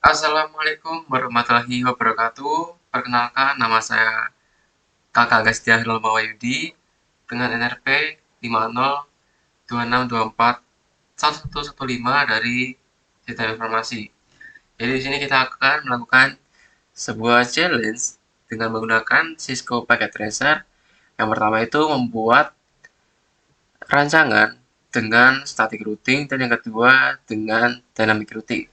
Assalamualaikum warahmatullahi wabarakatuh. Perkenalkan, nama saya Kakak Agastya Hilal Mawayudi dengan NRP 5026241115 dari Sistem Informasi. Jadi di sini kita akan melakukan sebuah challenge dengan menggunakan Cisco Packet Tracer. Yang pertama itu membuat rancangan dengan static routing dan yang kedua dengan dynamic routing.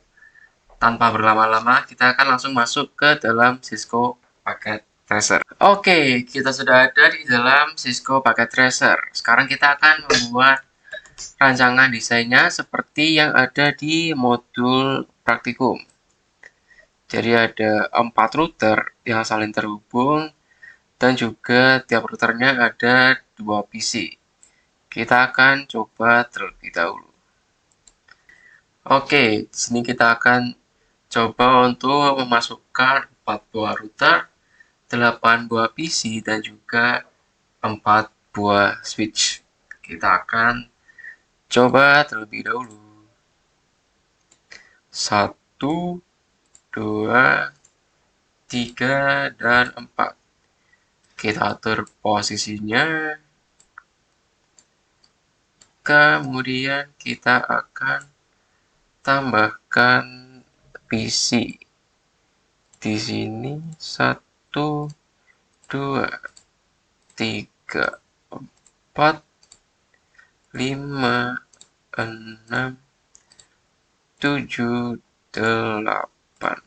Tanpa berlama-lama, kita akan langsung masuk ke dalam Cisco Packet Tracer. Oke, kita sudah ada di dalam Cisco Packet Tracer. Sekarang kita akan membuat rancangan desainnya seperti yang ada di modul praktikum. Jadi ada 4 router yang saling terhubung dan juga tiap routernya ada 2 PC. Kita akan coba terlebih dahulu. Oke, di sini kita akan coba untuk memasukkan 4 buah router, 8 buah PC, dan juga 4 buah switch. Kita akan coba terlebih dahulu. 1, 2, 3, dan 4. Kita atur posisinya. Kemudian kita akan tambahkan PC. Di sini 1, 2, 3, 4, 5, 6, 7, 8.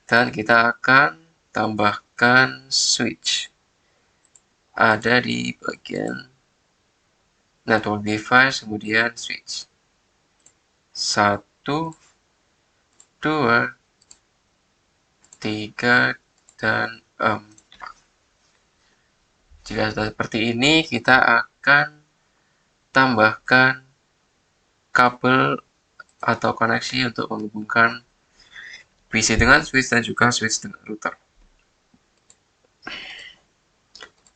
Dan kita akan tambahkan switch. Ada di bagian network device, kemudian switch. 1, 2, 3, dan 4. Jika sudah seperti ini, kita akan tambahkan kabel atau koneksi untuk menghubungkan PC dengan switch dan juga switch dengan router.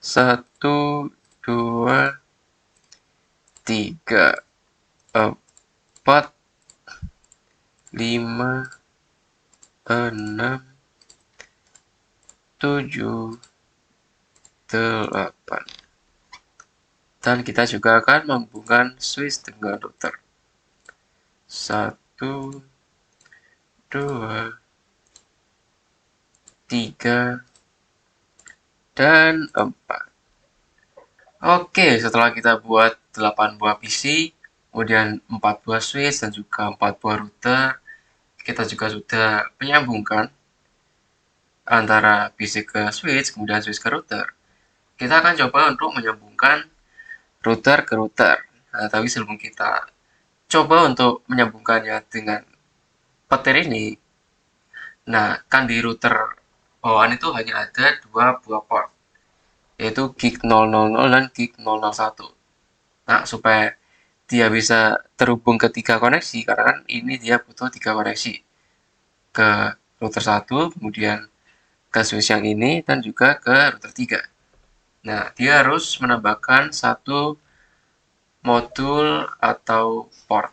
1, 2, 3, 4, 5, 6, 7, 8. Dan kita juga akan menghubungkan switch dengan router. 1, 2, 3, dan 4. Oke, setelah kita buat 8 buah PC, kemudian 4 buah switch dan juga 4 buah router, kita juga sudah menyambungkan antara PC ke switch, kemudian switch ke router. Kita akan coba untuk menyambungkan router ke router. Nah, tapi sebelum kita coba untuk menyambungkannya dengan petir ini, nah kan di router bawaan itu hanya ada 2 buah port, yaitu gig 000 dan gig 001. Nah, supaya dia bisa terhubung ke 3 koneksi, karena kan ini dia butuh 3 koneksi ke router 1, kemudian ke switch yang ini, dan juga ke router 3. Nah, dia harus menambahkan satu modul atau port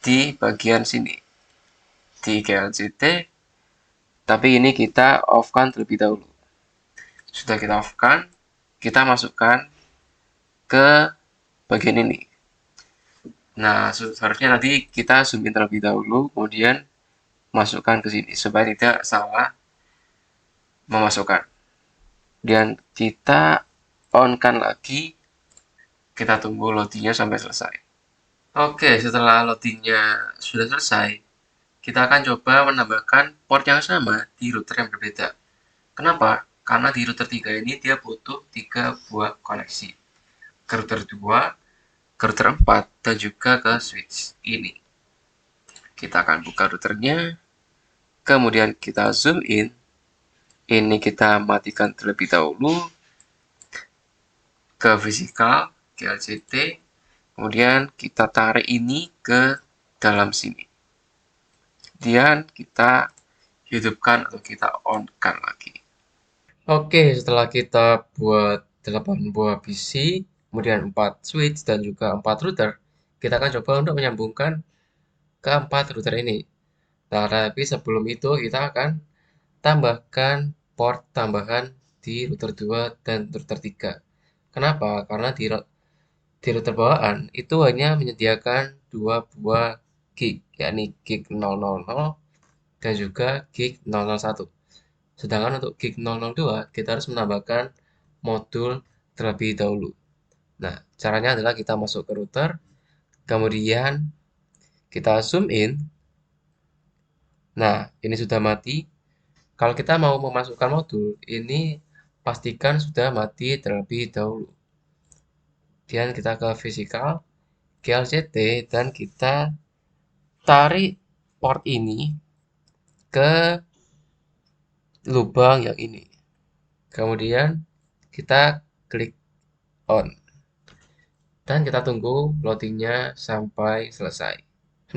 di bagian sini, di GLCT, tapi ini kita off-kan terlebih dahulu. Sudah kita off-kan, kita masukkan ke bagian ini. Nah, seharusnya nanti kita zoom in terlebih dahulu, kemudian masukkan ke sini supaya tidak salah memasukkan. Dan kita on-kan lagi, kita tunggu loadingnya sampai selesai. Oke, setelah loadingnya sudah selesai, kita akan coba menambahkan port yang sama di router yang berbeda. Kenapa? Karena di router 3 ini dia butuh 3 buah koneksi. Ke router 2, ke router 4, dan juga ke switch ini. Kita akan buka routernya, kemudian kita zoom in. Ini kita matikan terlebih dahulu ke physical, ke LCD, kemudian kita tarik ini ke dalam sini. Kemudian kita hidupkan atau kita on-kan lagi. Oke, setelah kita buat 8 buah PC, kemudian 4 switch dan juga 4 router, kita akan coba untuk menyambungkan ke 4 router ini. Nah, tapi sebelum itu kita akan tambahkan port tambahan di router 2 dan router 3. Kenapa? Karena di router bawaan itu hanya menyediakan dua buah gig, yakni gig 000 dan juga gig 001. Sedangkan untuk gig 002 kita harus menambahkan modul terlebih dahulu. Nah, caranya adalah kita masuk ke router, kemudian kita zoom in. Nah, ini sudah mati. Kalau kita mau memasukkan modul, ini pastikan sudah mati terlebih dahulu. Kemudian kita ke physical, GLCT, dan kita tarik port ini ke lubang yang ini. Kemudian kita klik on. Dan kita tunggu loadingnya sampai selesai.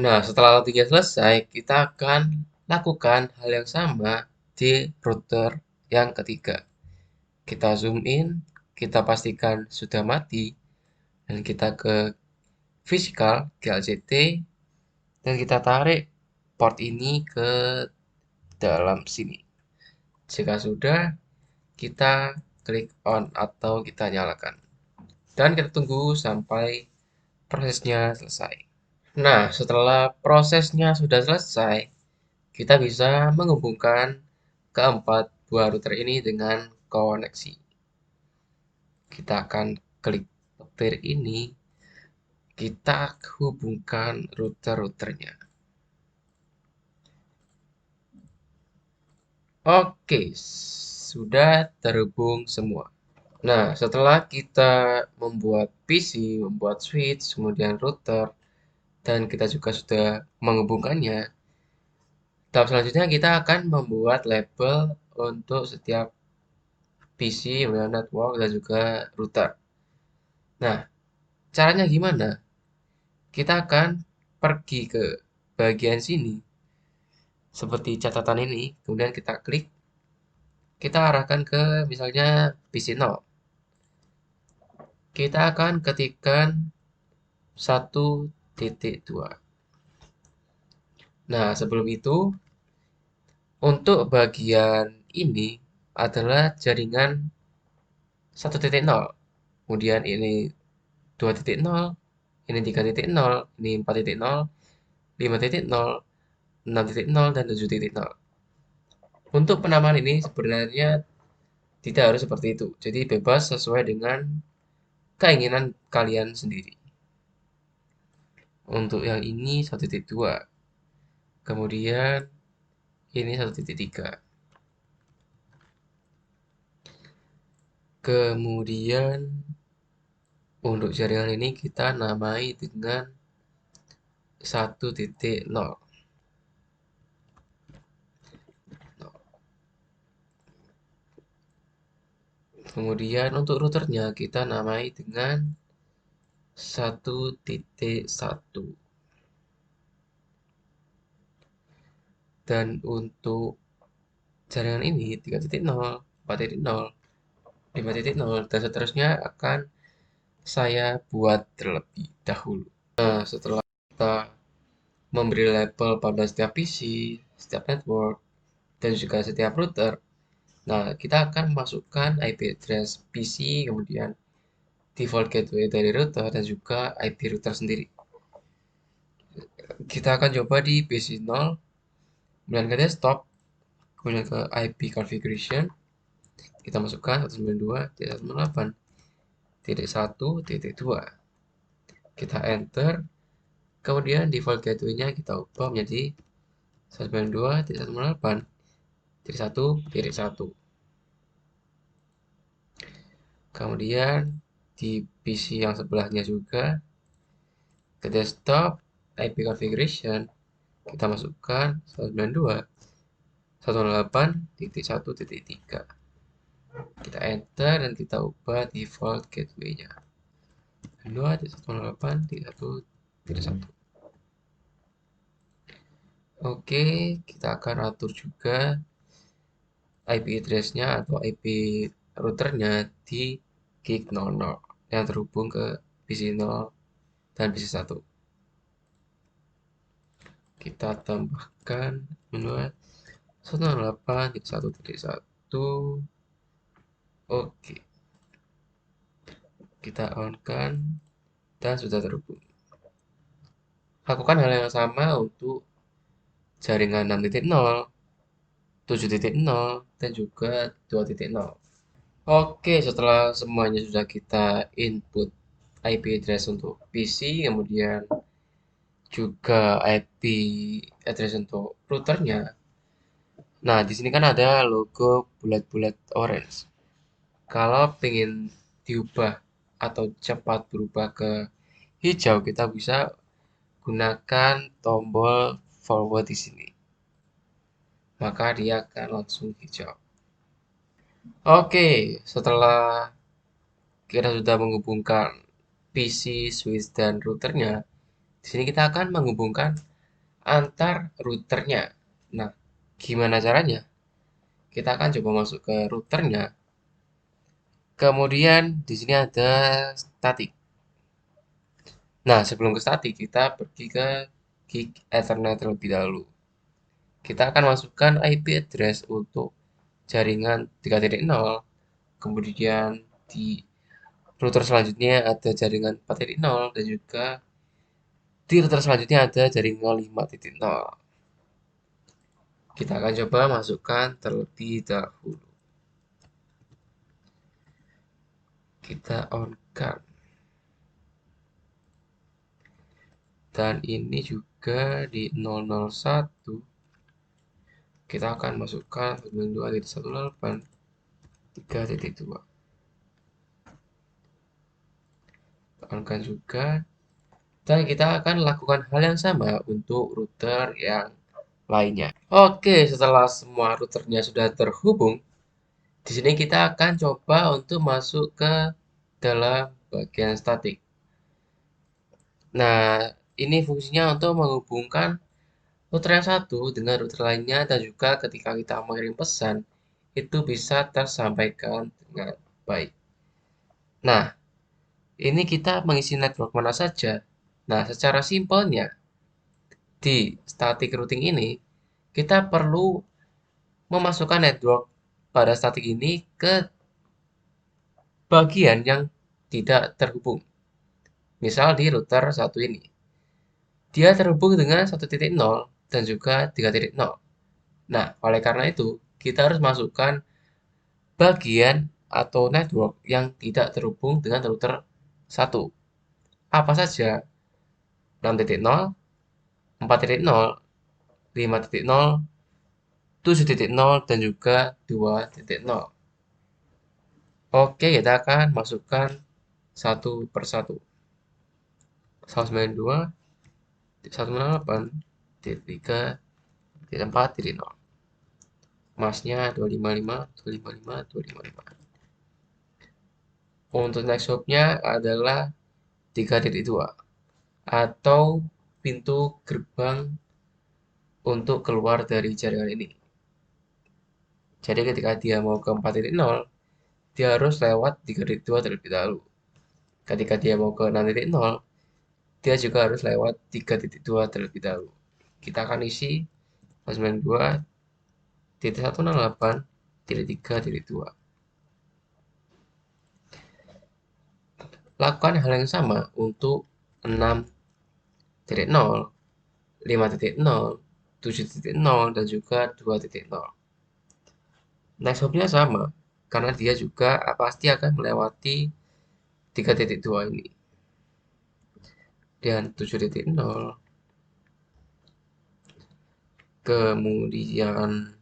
Nah, setelah loadingnya selesai, kita akan lakukan hal yang sama di router yang ketiga. Kita zoom in, kita pastikan sudah mati, dan kita ke physical GLCT, dan kita tarik port ini ke dalam sini. Jika sudah, kita klik on atau kita nyalakan. Dan kita tunggu sampai prosesnya selesai. Nah, setelah prosesnya sudah selesai, kita bisa menghubungkan keempat buah router ini dengan koneksi. Kita akan klik petir ini, kita hubungkan router-routernya. Oke, sudah terhubung semua. Nah, setelah kita membuat PC, membuat switch, kemudian router, dan kita juga sudah menghubungkannya, tahap selanjutnya kita akan membuat label untuk setiap PC, kemudian network, dan juga router. Nah, caranya gimana? Kita akan pergi ke bagian sini, seperti catatan ini, kemudian kita klik, kita arahkan ke misalnya PC 0. Kita akan ketikkan 1.2. Nah, sebelum itu, untuk bagian ini adalah jaringan 1.0. Kemudian ini 2.0, ini 3.0, ini 4.0, 5.0, 6.0, dan 7.0. Untuk penamaan ini sebenarnya tidak harus seperti itu. Jadi bebas sesuai dengan keinginan kalian sendiri. Untuk yang ini 1.2. Kemudian ini 1.3. Kemudian untuk jaringan ini kita namai dengan 1.0. Kemudian untuk routernya kita namai dengan 1.1. Dan untuk jaringan ini 3.0, 4.0, 5.0, dan seterusnya akan saya buat terlebih dahulu. Nah, setelah kita memberi label pada setiap PC, setiap network, dan juga setiap router, nah kita akan masukkan IP address PC, kemudian default gateway dari router, dan juga IP router sendiri. Kita akan coba di PC 0, kemudian ke desktop, kemudian ke IP configuration, kita masukkan 192.168.1.2. Kita enter, kemudian default gateway-nya kita ubah menjadi 192.168.1.1. Kemudian di PC yang sebelahnya juga ke desktop IP configuration kita masukkan 192.168.1.3. Kita enter dan kita ubah default gateway-nya 192.168.1.1. Oke, kita akan atur juga IP address-nya atau IP routernya di gig 00 yang terhubung ke PC 0 dan PC 1. Kita tambah on-kan 108.1.1. Oke, kita on-kan dan sudah terhubung. Lakukan hal yang sama untuk jaringan 6.0, 7.0, dan juga 2.0. Oke, setelah semuanya sudah kita input IP address untuk PC, kemudian juga IP address untuk routernya. Nah, di sini kan ada logo bulat-bulat orange. Kalau pengen diubah atau cepat berubah ke hijau, kita bisa gunakan tombol forward di sini. Maka dia akan langsung hijau. Oke, setelah kita sudah menghubungkan PC, switch, dan routernya, di sini kita akan menghubungkan antar routernya. Nah, gimana caranya? Kita akan coba masuk ke routernya. Kemudian di sini ada static. Nah, sebelum ke static, kita pergi ke gig Ethernet terlebih dahulu. Kita akan masukkan IP address untuk jaringan 3.0, kemudian di router selanjutnya ada jaringan 4.0, dan juga di router selanjutnya ada jaringan 5.0. Kita akan coba masukkan terlebih dahulu. Kita on-kan. Dan ini juga di 001 kita akan masukkan 92.168.3.2. On-kan juga. Dan kita akan lakukan hal yang sama untuk router yang lainnya. Oke, setelah semua routernya sudah terhubung, di sini kita akan coba untuk masuk ke dalam bagian statik. Nah, ini fungsinya untuk menghubungkan router yang satu dengan router lainnya, dan juga ketika kita mengirim pesan, itu bisa tersampaikan dengan baik. Nah, ini kita mengisi network mana saja. Nah, secara simpelnya, di static routing ini, kita perlu memasukkan network pada static ini ke bagian yang tidak terhubung. Misal di router satu ini. Dia terhubung dengan 1.0 dan juga 3.0. Nah, oleh karena itu, kita harus masukkan bagian atau network yang tidak terhubung dengan router 1. Apa saja? 6.0, 4.0, 5.0, 7.0, dan juga 2.0. Oke, kita akan masukkan satu persatu. 192.168.3.4.0. Masnya 255, 255, 255. Untuk next hop-nya adalah 3.2 atau pintu gerbang untuk keluar dari jaringan ini. Jadi ketika dia mau ke 4.0, dia harus lewat 3.2 terlebih dahulu. Ketika dia mau ke 6.0, dia juga harus lewat 3.2 terlebih dahulu. Kita akan isi 92.168.3.2. Lakukan hal yang sama untuk 6.0, 5.0, 7.0, dan juga 2.0. Next hop-nya sama, karena dia juga pasti akan melewati 3.2 ini. Dan 7.0, kemudian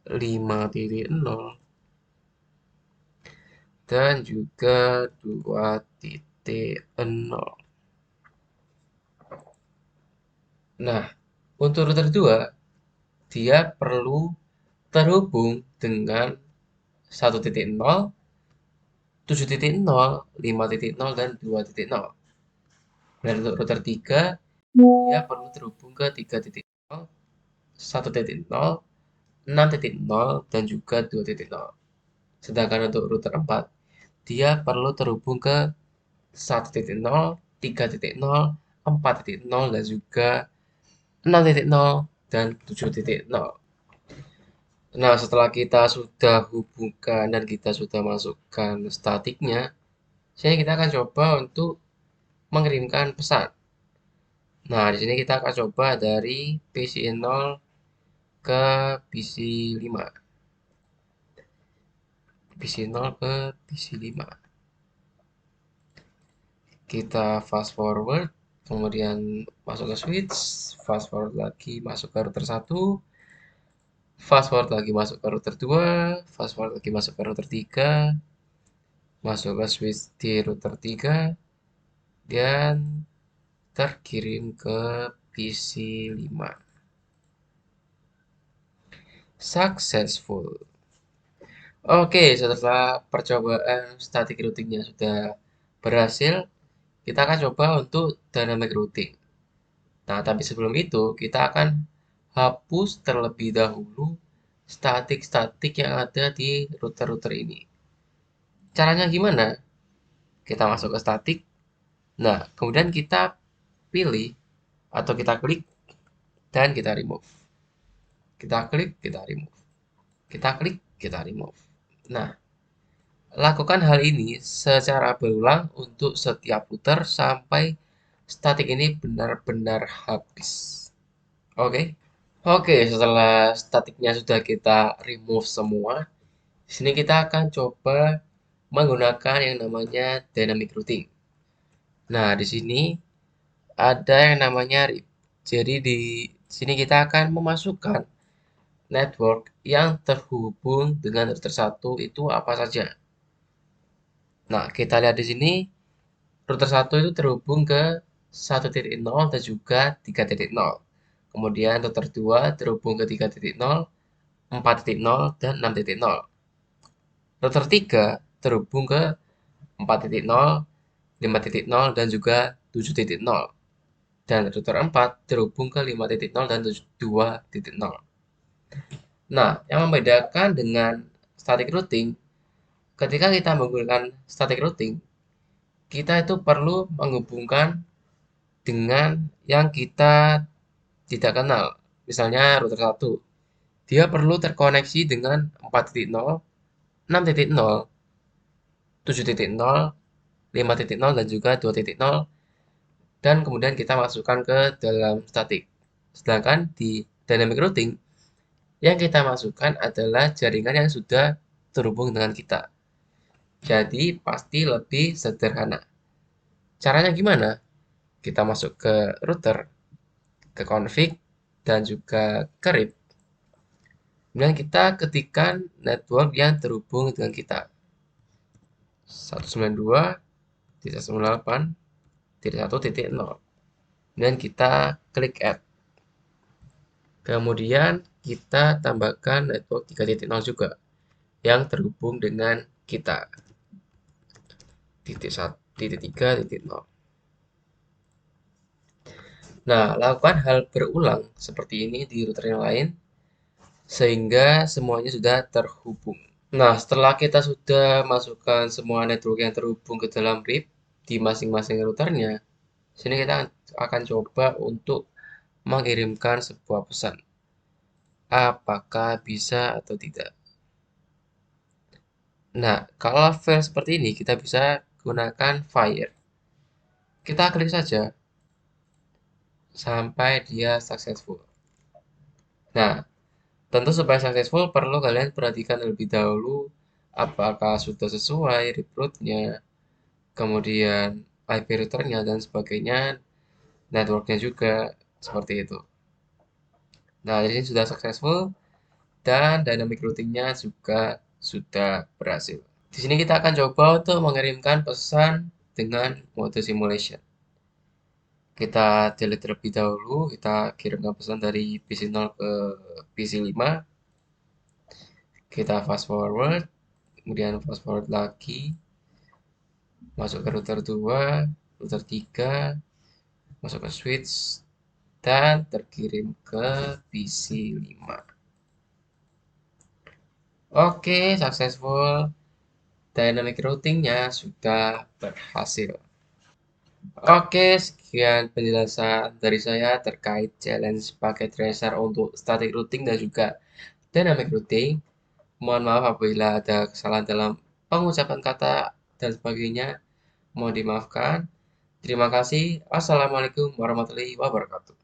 5.0, dan juga 2.0. Nah, untuk router 2, dia perlu terhubung dengan 1.0, 7.0, 5.0, dan 2.0. Dan untuk router 3, dia perlu terhubung ke 3.0, 1.0, 6.0, dan juga 2.0. Sedangkan untuk router 4, dia perlu terhubung ke 1.0, 3.0, 4.0, dan juga 6.0 dan 7.0. Nah, setelah kita sudah hubungkan dan kita sudah masukkan statiknya, sini kita akan coba untuk mengirimkan pesan. Nah, di sini kita akan coba dari PC0 ke PC5. PC0 ke PC5. Kita fast forward, kemudian masuk ke switch, fast forward lagi masuk ke router 1, fast forward lagi masuk ke router 2, fast forward lagi masuk ke router 3, masuk ke switch di router 3, dan terkirim ke PC5. Successful. Oke, setelah percobaan static routingnya sudah berhasil, kita akan coba untuk dynamic routing. Nah, tapi sebelum itu, kita akan hapus terlebih dahulu statik-statik yang ada di router-router ini. Caranya gimana? Kita masuk ke statik. Nah, kemudian kita pilih atau kita klik dan kita remove. Kita klik, kita remove. Kita klik, kita remove. Nah, lakukan hal ini secara berulang untuk setiap router sampai statik ini benar-benar habis. Oke? Oke, setelah statiknya sudah kita remove semua, di sini kita akan coba menggunakan yang namanya dynamic routing. Nah, di sini ada yang namanya RIP. Jadi di sini kita akan memasukkan network yang terhubung dengan router 1 itu apa saja. Nah, kita lihat di sini router 1 itu terhubung ke 1.0 dan juga 3.0. Kemudian router 2 terhubung ke 3.0, 4.0 dan 6.0. Router 3 terhubung ke 4.0, 5.0 dan juga 7.0. Dan router 4 terhubung ke 5.0 dan 2.0. Nah, yang membedakan dengan static routing, ketika kita menggunakan static routing, kita itu perlu menghubungkan dengan yang kita tidak kenal. Misalnya router 1, dia perlu terkoneksi dengan 4.0, 6.0, 7.0, 5.0 dan juga 2.0 dan kemudian kita masukkan ke dalam statik. Sedangkan di dynamic routing yang kita masukkan adalah jaringan yang sudah terhubung dengan kita. Jadi pasti lebih sederhana. Caranya gimana? Kita masuk ke router, ke config, dan juga ke RIP. Kemudian kita ketikkan network yang terhubung dengan kita. 192.168.1.0. Dan kita klik add. Kemudian kita tambahkan network 3.0 juga yang terhubung dengan kita. Titik 1, titik 3, titik 0. Nah, lakukan hal berulang seperti ini di router yang lain sehingga semuanya sudah terhubung. Nah, setelah kita sudah masukkan semua network yang terhubung ke dalam RIP di masing-masing routernya, sini kita akan coba untuk mengirimkan sebuah pesan. Apakah bisa atau tidak? Nah, kalau file seperti ini kita bisa gunakan Fire. Kita klik saja sampai dia successful. Nah, tentu supaya successful perlu kalian perhatikan terlebih dahulu apakah sudah sesuai root-nya, kemudian IP routernya dan sebagainya, networknya juga seperti itu. Nah, jadi sudah successful dan dynamic routingnya juga sudah berhasil. Di sini kita akan coba untuk mengirimkan pesan dengan mode simulation. Kita delete terlebih dahulu, kita kirimkan pesan dari PC0 ke PC5. Kita fast forward, kemudian fast forward lagi, masuk ke router 2, router 3, masuk ke switch, dan terkirim ke PC5. Oke, successful. Dynamic routingnya sudah berhasil. Oke, sekian penjelasan dari saya terkait challenge pakai tracer untuk static routing dan juga dynamic routing. Mohon maaf apabila ada kesalahan dalam pengucapan kata dan sebagainya. Mohon dimaafkan. Terima kasih. Assalamualaikum warahmatullahi wabarakatuh.